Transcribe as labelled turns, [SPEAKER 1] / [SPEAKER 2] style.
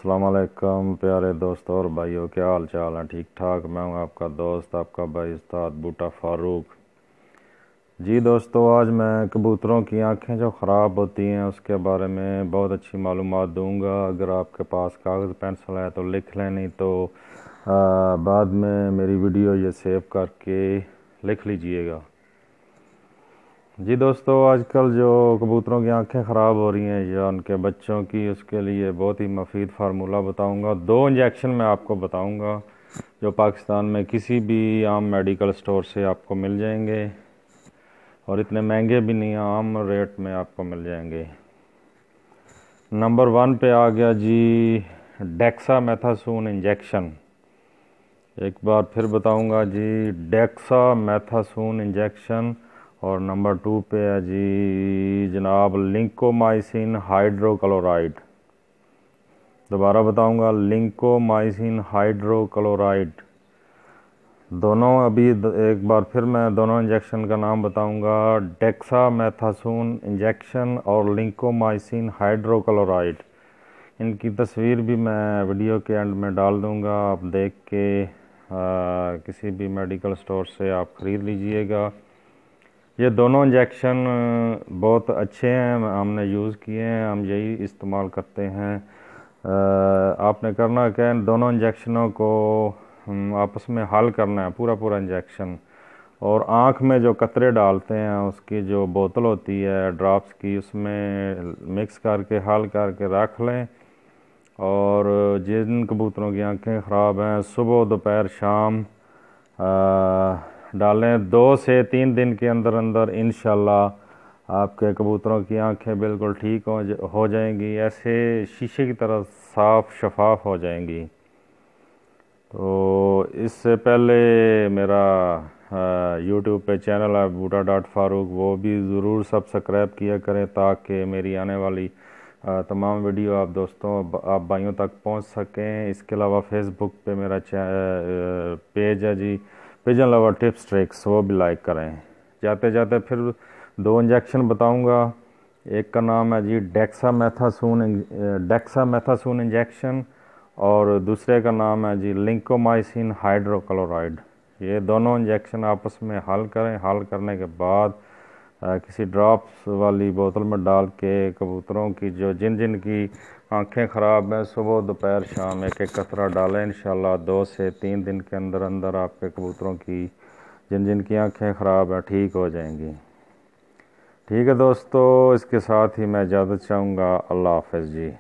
[SPEAKER 1] अस्सलाम वालेकुम प्यारे दोस्तों और भाइयों, क्या हाल चाल है? ठीक ठाक। मैं हूं आपका दोस्त, आपका भाई उस्ताद बूटा फ़ारूक। जी दोस्तों, आज मैं कबूतरों की आंखें जो ख़राब होती हैं उसके बारे में बहुत अच्छी मालूमात दूंगा। अगर आपके पास कागज़ पेंसिल है तो लिख लें, नहीं तो बाद में मेरी वीडियो ये सेव करके लिख लीजिएगा। जी दोस्तों, आजकल जो कबूतरों की आंखें ख़राब हो रही हैं या उनके बच्चों की, उसके लिए बहुत ही मुफीद फार्मूला बताऊंगा। 2 इंजेक्शन मैं आपको बताऊंगा जो पाकिस्तान में किसी भी आम मेडिकल स्टोर से आपको मिल जाएंगे और इतने महंगे भी नहीं, आम रेट में आपको मिल जाएंगे। नंबर 1 पे आ गया जी, डेक्सामेथासोन इंजेक्शन। एक बार फिर बताऊंगा जी, डेक्सामेथासोन इंजेक्शन। और नंबर 2 पे है जी जनाब लिंकोमाइसिन हाइड्रोक्लोराइड। दोबारा बताऊंगा, लिंकोमाइसिन हाइड्रोक्लोराइड। दोनों अभी एक बार फिर मैं दोनों इंजेक्शन का नाम बताऊंगा, डेक्सामेथासोन इंजेक्शन और लिंकोमाइसिन हाइड्रोक्लोराइड। इनकी तस्वीर भी मैं वीडियो के एंड में डाल दूंगा, आप देख के किसी भी मेडिकल स्टोर से आप ख़रीद लीजिएगा। ये दोनों इंजेक्शन बहुत अच्छे हैं, हमने यूज़ किए हैं, हम यही इस्तेमाल करते हैं। आपने करना क्या है, दोनों इंजेक्शनों को आपस में हल करना है, पूरा पूरा इंजेक्शन। और आँख में जो कतरे डालते हैं उसकी जो बोतल होती है ड्रॉप्स की, उसमें मिक्स करके हल करके रख लें। और जिन कबूतरों की आंखें ख़राब हैं, सुबह दोपहर शाम डालें। 2 से 3 दिन के अंदर अंदर इंशाल्लाह आपके कबूतरों की आंखें बिल्कुल ठीक हो जाएंगी, ऐसे शीशे की तरह साफ़ शफाफ हो जाएंगी। तो इससे पहले मेरा यूट्यूब पे चैनल है बूटा.फारूक, वो भी ज़रूर सब्सक्राइब किया करें ताकि मेरी आने वाली तमाम वीडियो आप दोस्तों, आप भाइयों तक पहुंच सकें। इसके अलावा फेसबुक पे मेरा पेज है जी, पिजन लवर टिप्स ट्रिक्स, वो भी लाइक करें। जाते जाते फिर 2 इंजेक्शन बताऊंगा। एक का नाम है जी डेक्सामेथासोन इंजेक्शन और दूसरे का नाम है जी लिंकोमाइसिन हाइड्रोक्लोराइड। ये दोनों इंजेक्शन आपस में हल करें। हल करने के बाद किसी ड्रॉप्स वाली बोतल में डाल के कबूतरों की जो जिन जिन की आंखें ख़राब हैं, सुबह दोपहर शाम एक एक कतरा डालें। इंशाल्लाह 2 से 3 दिन के अंदर अंदर आपके कबूतरों की जिन जिन की आंखें ख़राब हैं ठीक हो जाएंगी। ठीक है दोस्तों, इसके साथ ही मैं इजाज़त चाहूँगा। अल्लाह हाफ़िज़ जी।